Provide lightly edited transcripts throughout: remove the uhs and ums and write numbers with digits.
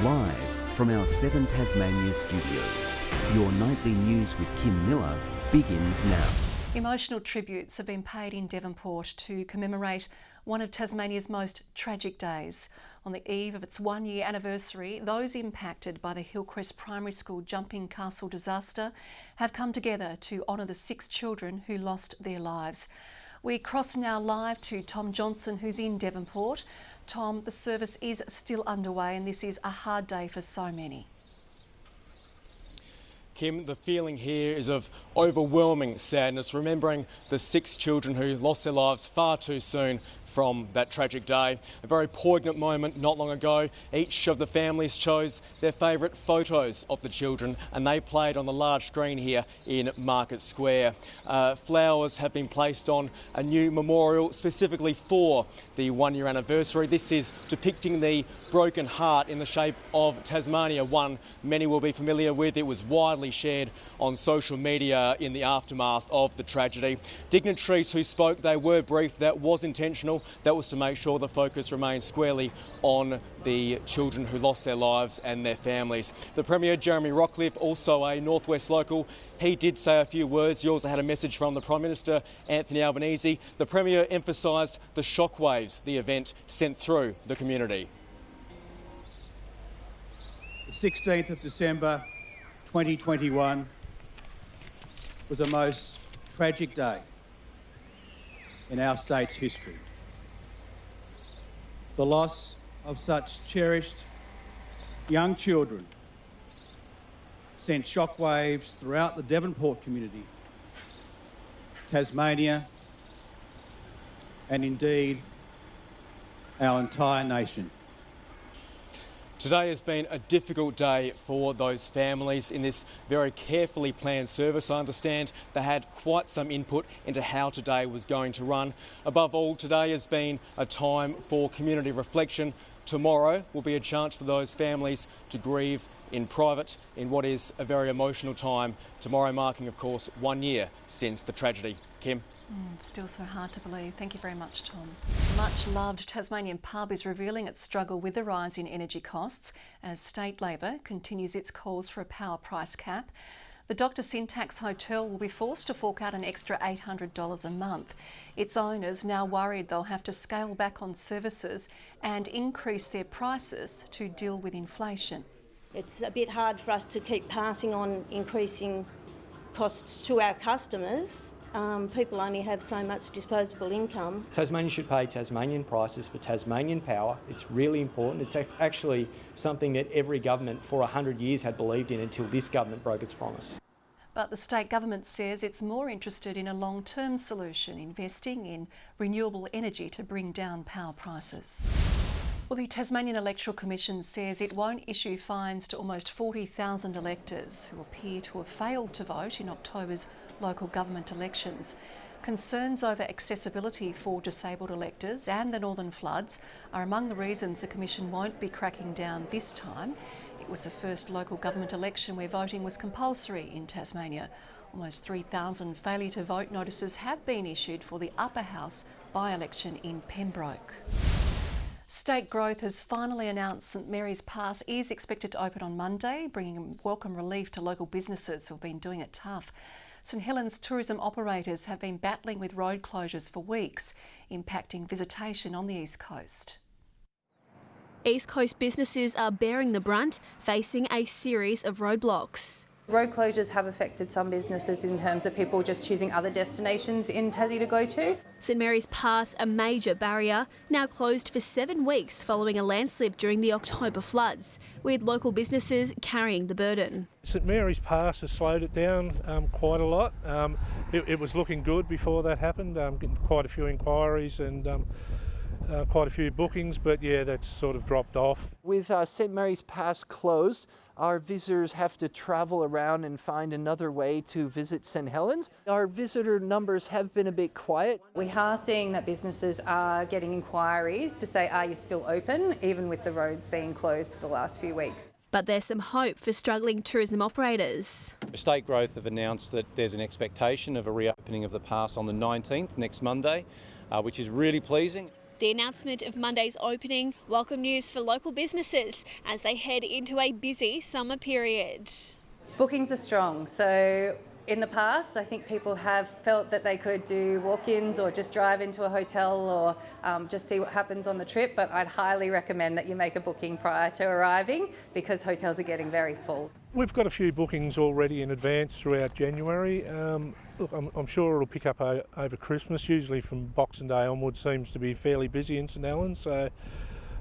Live from our 7 Tasmania studios, your nightly news with Kim Miller begins now. Emotional tributes have been paid in Devonport to commemorate one of Tasmania's most tragic days. On the eve of its 1-year anniversary, those impacted by the Hillcrest Primary School jumping castle disaster have come together to honour the 6 children who lost their lives. We cross now live to Tom Johnson, who's in Devonport. Tom, the service is still underway and this is a hard day for so many. Kim, the feeling here is of overwhelming sadness, remembering the 6 children who lost their lives far too soon from that tragic day. A very poignant moment not long ago. Each of the families chose their favourite photos of the children and they played on the large screen here in Market Square. Flowers have been placed on a new memorial specifically for the 1-year anniversary. This is depicting the broken heart in the shape of Tasmania, one many will be familiar with. It was widely shared on social media in the aftermath of the tragedy. Dignitaries who spoke, they were brief. That was intentional. That was to make sure the focus remained squarely on the children who lost their lives and their families. The Premier, Jeremy Rockliff, also a Northwest local, he did say a few words. He also had a message from the Prime Minister, Anthony Albanese. The Premier emphasised the shockwaves the event sent through the community. The 16th of December 2021 was a most tragic day in our state's history. The loss of such cherished young children sent shockwaves throughout the Devonport community, Tasmania, and indeed our entire nation. Today has been a difficult day for those families in this very carefully planned service. I understand they had quite some input into how today was going to run. Above all, today has been a time for community reflection. Tomorrow will be a chance for those families to grieve in private in what is a very emotional time. Tomorrow marking, of course, 1 year since the tragedy. Kim? It's still so hard to believe. Thank you very much, Tom. Much loved Tasmanian pub is revealing its struggle with the rise in energy costs as state Labor continues its calls for a power price cap. The Dr. Syntax Hotel will be forced to fork out an extra $800 a month. Its owners now worried they'll have to scale back on services and increase their prices to deal with inflation. It's a bit hard for us to keep passing on increasing costs to our customers. People only have so much disposable income. Tasmania should pay Tasmanian prices for Tasmanian power. It's really important. It's actually something that every government for 100 years had believed in until this government broke its promise. But the state government says it's more interested in a long-term solution, investing in renewable energy to bring down power prices. Well, the Tasmanian Electoral Commission says it won't issue fines to almost 40,000 electors who appear to have failed to vote in October's local government elections. Concerns over accessibility for disabled electors and the northern floods are among the reasons the Commission won't be cracking down this time. It was the first local government election where voting was compulsory in Tasmania. Almost 3,000 failure to vote notices have been issued for the upper house by-election in Pembroke. State Growth has finally announced St Mary's Pass is expected to open on Monday, bringing welcome relief to local businesses who have been doing it tough. St Helens tourism operators have been battling with road closures for weeks, impacting visitation on the East Coast. East Coast businesses are bearing the brunt, facing a series of roadblocks. Road closures have affected some businesses in terms of people just choosing other destinations in Tassie to go to. St Mary's Pass, a major barrier, now closed for 7 weeks following a landslip during the October floods, with local businesses carrying the burden. St Mary's Pass has slowed it down quite a lot. It was looking good before that happened, getting quite a few inquiries and quite a few bookings, but yeah, that's sort of dropped off. With St Mary's Pass closed, our visitors have to travel around and find another way to visit St Helens. Our visitor numbers have been a bit quiet. We are seeing that businesses are getting inquiries to say, are you still open, even with the roads being closed for the last few weeks. But there's some hope for struggling tourism operators. State Growth have announced that there's an expectation of a reopening of the pass on the 19th, next Monday, which is really pleasing. The announcement of Monday's opening, welcome news for local businesses as they head into a busy summer period. Bookings are strong, so in the past I think people have felt that they could do walk-ins or just drive into a hotel or just see what happens on the trip, but I'd highly recommend that you make a booking prior to arriving because hotels are getting very full. We've got a few bookings already in advance throughout January. Look, I'm sure it'll pick up over Christmas. Usually from Boxing Day onwards seems to be fairly busy in St Helens, so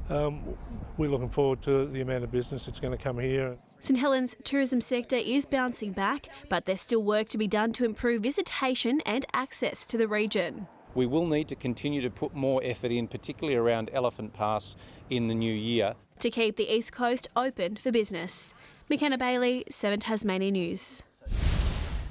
we're looking forward to the amount of business that's going to come here. St Helens' tourism sector is bouncing back, but there's still work to be done to improve visitation and access to the region. We will need to continue to put more effort in, particularly around Elephant Pass in the new year. To keep the East Coast open for business. McKenna Bailey, 7 Tasmania News.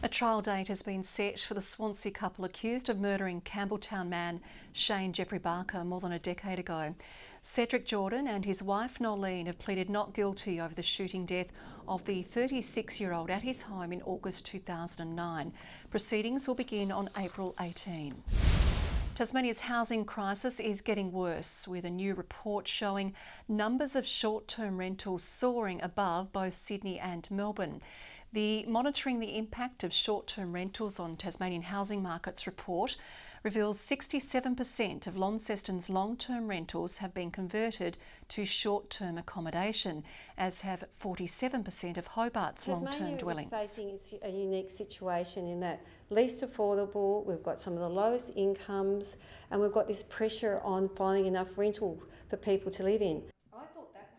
A trial date has been set for the Swansea couple accused of murdering Campbelltown man Shane Jeffrey Barker more than a decade ago. Cedric Jordan and his wife Nolene have pleaded not guilty over the shooting death of the 36-year-old at his home in August 2009. Proceedings will begin on April 18. Tasmania's housing crisis is getting worse, with a new report showing numbers of short-term rentals soaring above both Sydney and Melbourne. The Monitoring the Impact of Short-Term Rentals on Tasmanian Housing Markets report reveals 67% of Launceston's long-term rentals have been converted to short-term accommodation, as have 47% of Hobart's long-term dwellings. Tasmania is facing a unique situation in that least affordable, we've got some of the lowest incomes, and we've got this pressure on finding enough rental for people to live in.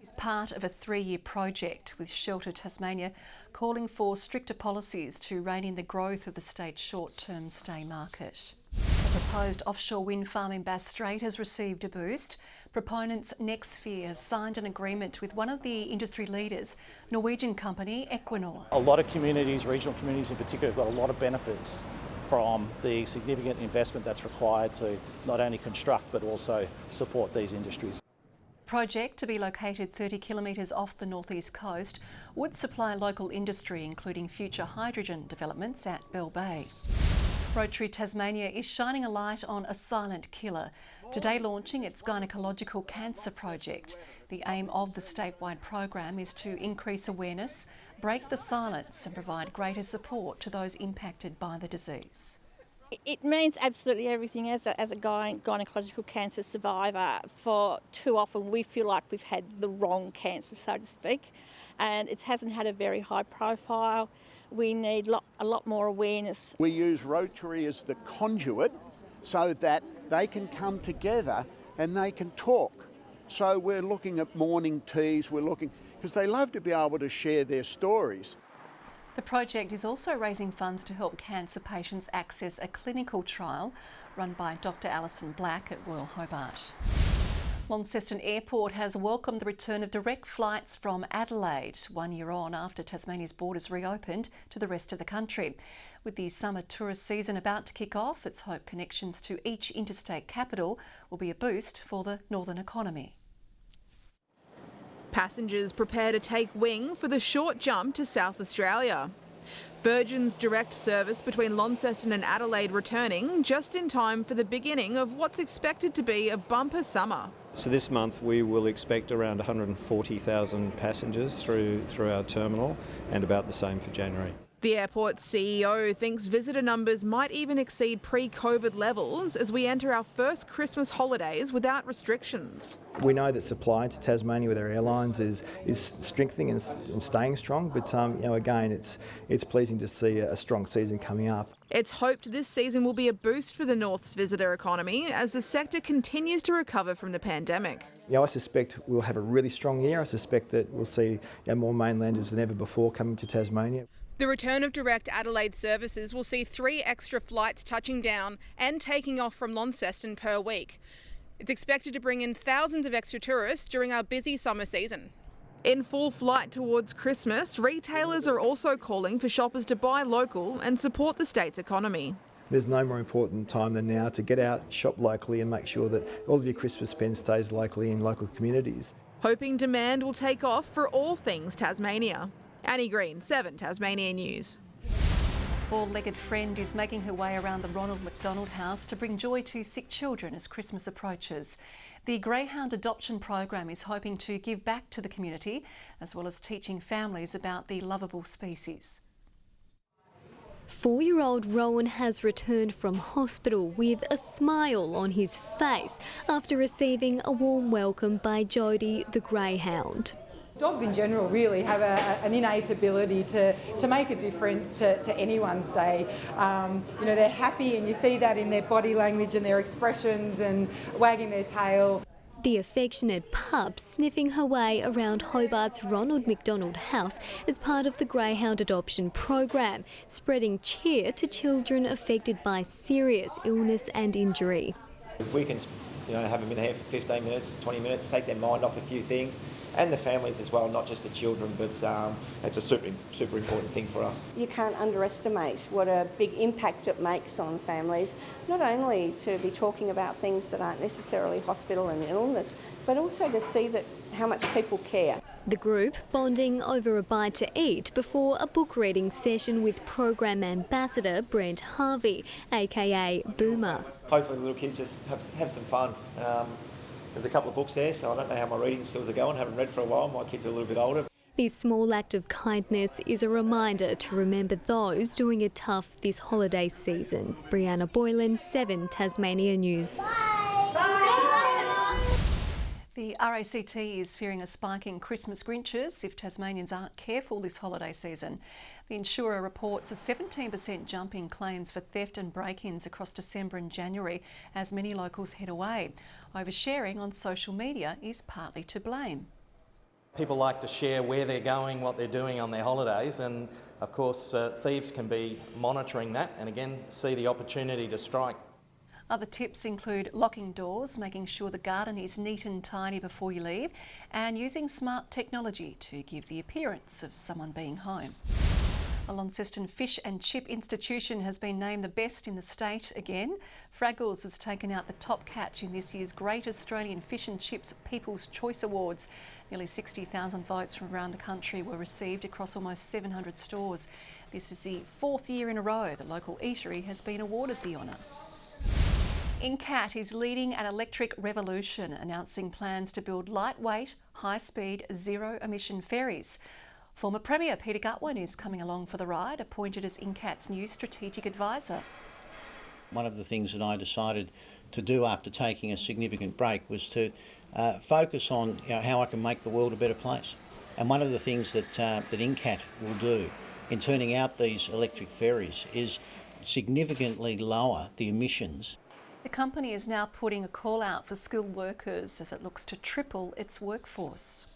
Is part of a 3-year project with Shelter Tasmania calling for stricter policies to rein in the growth of the state's short-term stay market. A proposed offshore wind farm in Bass Strait has received a boost. Proponents NextSphere have signed an agreement with one of the industry leaders, Norwegian company Equinor. A lot of communities, regional communities in particular, have got a lot of benefits from the significant investment that's required to not only construct but also support these industries. Project, to be located 30 kilometres off the northeast coast, would supply local industry, including future hydrogen developments at Bell Bay. Rotary Tasmania is shining a light on a silent killer, today launching its gynecological cancer project. The aim of the statewide program is to increase awareness, break the silence and provide greater support to those impacted by the disease. It means absolutely everything. As a gynecological cancer survivor, for too often we feel like we've had the wrong cancer, so to speak, and it hasn't had a very high profile. We need a lot more awareness. We use Rotary as the conduit so that they can come together and they can talk. So we're looking at morning teas, because they love to be able to share their stories. The project is also raising funds to help cancer patients access a clinical trial run by Dr Alison Black at Royal Hobart. Launceston Airport has welcomed the return of direct flights from Adelaide, 1 year on after Tasmania's borders reopened to the rest of the country. With the summer tourist season about to kick off, it's hoped connections to each interstate capital will be a boost for the northern economy. Passengers prepare to take wing for the short jump to South Australia. Virgin's direct service between Launceston and Adelaide returning just in time for the beginning of what's expected to be a bumper summer. So this month we will expect around 140,000 passengers through our terminal, and about the same for January. The airport's CEO thinks visitor numbers might even exceed pre-COVID levels as we enter our first Christmas holidays without restrictions. We know that supply to Tasmania with our airlines is strengthening and staying strong, but again, it's pleasing to see a strong season coming up. It's hoped this season will be a boost for the North's visitor economy as the sector continues to recover from the pandemic. I suspect we'll have a really strong year. I suspect that we'll see more mainlanders than ever before coming to Tasmania. The return of direct Adelaide services will see 3 extra flights touching down and taking off from Launceston per week. It's expected to bring in thousands of extra tourists during our busy summer season. In full flight towards Christmas, retailers are also calling for shoppers to buy local and support the state's economy. There's no more important time than now to get out, shop locally and make sure that all of your Christmas spend stays locally in local communities. Hoping demand will take off for all things Tasmania. Annie Green, 7 Tasmania News. four-legged friend is making her way around the Ronald McDonald House to bring joy to sick children as Christmas approaches. The Greyhound Adoption Program is hoping to give back to the community, as well as teaching families about the lovable species. 4-year-old Rowan has returned from hospital with a smile on his face after receiving a warm welcome by Jodie the Greyhound. Dogs in general really have an innate ability to make a difference to anyone's day. You know, they're happy, and you see that in their body language and their expressions and wagging their tail. The affectionate pup sniffing her way around Hobart's Ronald McDonald House as part of the Greyhound Adoption Program, spreading cheer to children affected by serious illness and injury. If we can, have them in here for 15 minutes, 20 minutes, take their mind off a few things, and the families as well, not just the children, but it's a super important thing for us. You can't underestimate what a big impact it makes on families, not only to be talking about things that aren't necessarily hospital and illness, but also to see that how much people care. The group bonding over a bite to eat before a book reading session with program ambassador Brent Harvey, aka Boomer. Hopefully the little kids just have some fun. There's a couple of books there, so I don't know how my reading skills are going. I haven't read for a while. My kids are a little bit older. This small act of kindness is a reminder to remember those doing it tough this holiday season. Brianna Boylan, 7 Tasmania News. The RACT is fearing a spike in Christmas Grinches if Tasmanians aren't careful this holiday season. The insurer reports a 17% jump in claims for theft and break-ins across December and January as many locals head away. Oversharing on social media is partly to blame. People like to share where they're going, what they're doing on their holidays, and of course thieves can be monitoring that and again see the opportunity to strike. Other tips include locking doors, making sure the garden is neat and tidy before you leave, and using smart technology to give the appearance of someone being home. A Launceston Fish and Chip institution has been named the best in the state again. Fraggles has taken out the top catch in this year's Great Australian Fish and Chips People's Choice Awards. Nearly 60,000 votes from around the country were received across almost 700 stores. This is the 4th year in a row the local eatery has been awarded the honour. Incat is leading an electric revolution, announcing plans to build lightweight, high-speed, zero-emission ferries. Former Premier Peter Gutwein is coming along for the ride, appointed as Incat's new strategic advisor. One of the things that I decided to do after taking a significant break was to focus on how I can make the world a better place. And one of the things that Incat will do in turning out these electric ferries is significantly lower the emissions. The company is now putting a call out for skilled workers as it looks to triple its workforce.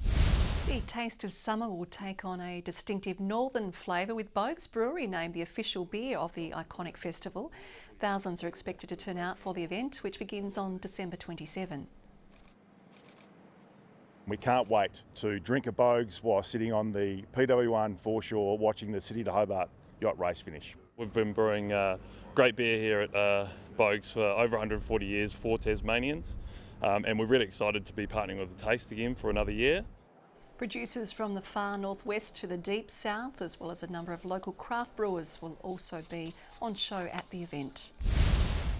The Taste of Summer will take on a distinctive northern flavour, with Boag's Brewery named the official beer of the iconic festival. Thousands are expected to turn out for the event, which begins on December 27. We can't wait to drink a Boag's while sitting on the PW1 foreshore watching the City to Hobart yacht race finish. We've been brewing great beer here at Boag's for over 140 years for Tasmanians, and we're really excited to be partnering with the Taste again for another year. Producers from the far northwest to the deep south, as well as a number of local craft brewers, will also be on show at the event.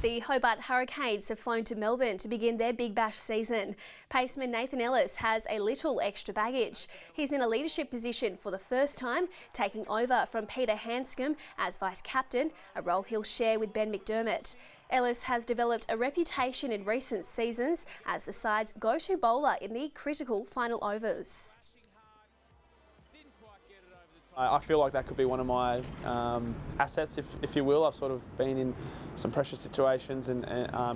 The Hobart Hurricanes have flown to Melbourne to begin their Big Bash season. Paceman Nathan Ellis has a little extra baggage. He's in a leadership position for the first time, taking over from Peter Hanscom as vice-captain, a role he'll share with Ben McDermott. Ellis has developed a reputation in recent seasons as the side's go-to bowler in the critical final overs. I feel like that could be one of my assets, if you will. I've sort of been in some pressure situations and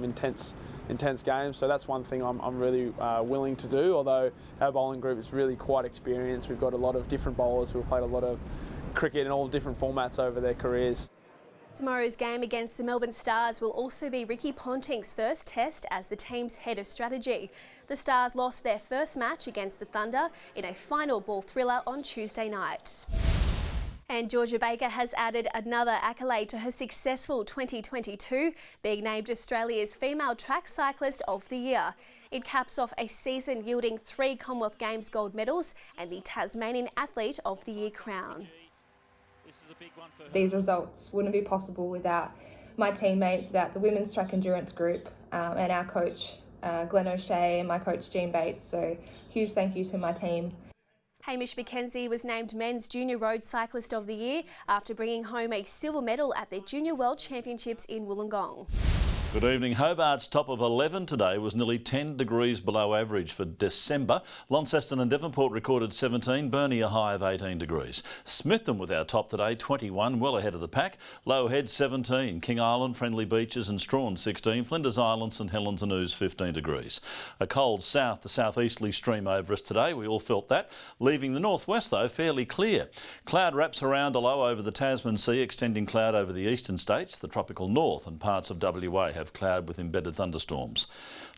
intense games, so that's one thing I'm really willing to do, although our bowling group is really quite experienced. We've got a lot of different bowlers who have played a lot of cricket in all different formats over their careers. Tomorrow's game against the Melbourne Stars will also be Ricky Ponting's first test as the team's head of strategy. The Stars lost their first match against the Thunder in a final ball thriller on Tuesday night. And Georgia Baker has added another accolade to her successful 2022, being named Australia's Female Track Cyclist of the Year. It caps off a season yielding 3 Commonwealth Games gold medals and the Tasmanian Athlete of the Year crown. These results wouldn't be possible without my teammates, without the women's track endurance group and our coach Glenn O'Shea and my coach Jean Bates. So huge thank you to my team. Hamish McKenzie was named Men's Junior Road Cyclist of the Year after bringing home a silver medal at the Junior World Championships in Wollongong. Good evening. Hobart's top of 11 today was nearly 10 degrees below average for December. Launceston and Devonport recorded 17, Burnie a high of 18 degrees. Smithton with our top today, 21, well ahead of the pack. Low Head 17, King Island, Friendly Beaches and Strawn 16, Flinders Island, St Helens and Ouse 15 degrees. A cold south to southeasterly stream over us today, we all felt that. Leaving the northwest though fairly clear. Cloud wraps around a low over the Tasman Sea, extending cloud over the eastern states. The tropical north and parts of WA have cloud with embedded thunderstorms.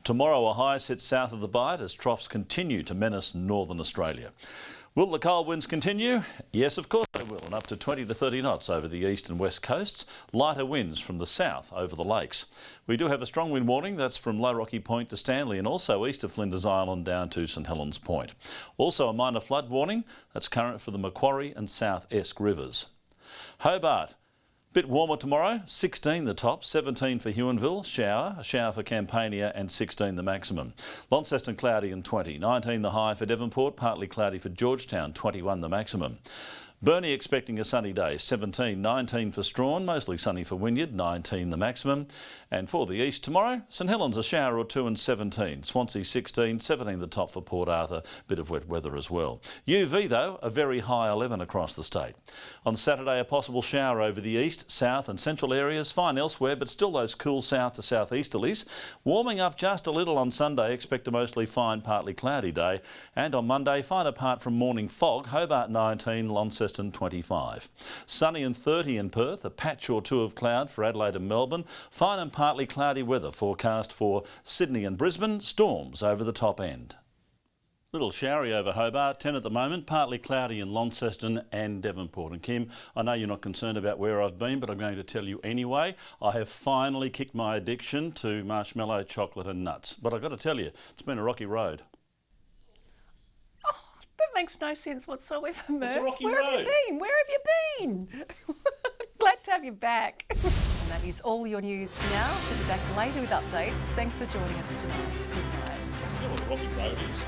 Tomorrow a high sits south of the Bight as troughs continue to menace northern Australia. Will the cold winds continue? Yes, of course they will, and up to 20 to 30 knots over the east and west coasts. Lighter winds from the south over the lakes. We do have a strong wind warning. That's from Low Rocky Point to Stanley and also east of Flinders Island down to St Helens Point. Also a minor flood warning. That's current for the Macquarie and South Esk rivers. Hobart. Bit warmer tomorrow, 16 the top, 17 for Huonville, a shower for Campania and 16 the maximum. Launceston cloudy and 20, 19 the high for Devonport, partly cloudy for Georgetown, 21 the maximum. Burnie expecting a sunny day, 17, 19 for Strawn, mostly sunny for Wynyard, 19 the maximum. And for the east tomorrow, St Helens a shower or two and 17, Swansea 16, 17 the top for Port Arthur, bit of wet weather as well. UV though, a very high 11 across the state. On Saturday a possible shower over the east, south and central areas, fine elsewhere but still those cool south to southeasterlies. Warming up just a little on Sunday, expect a mostly fine partly cloudy day. And on Monday, fine apart from morning fog, Hobart 19, Launceston 25. Sunny and 30 in Perth, a patch or two of cloud for Adelaide and Melbourne. Fine and partly cloudy weather forecast for Sydney and Brisbane, storms over the top end. Little showery over Hobart, 10 at the moment, partly cloudy in Launceston and Devonport. And Kim, I know you're not concerned about where I've been, but I'm going to tell you anyway. I have finally kicked my addiction to marshmallow, chocolate and nuts. But I've got to tell you, it's been a rocky road. That makes no sense whatsoever, Murph. It's a rocky Where road. have you been? Where have you been? Glad to have you back. And that is all your news for now. We'll be back later with updates. Thanks for joining us tonight. Good night. You know what a rocky road is?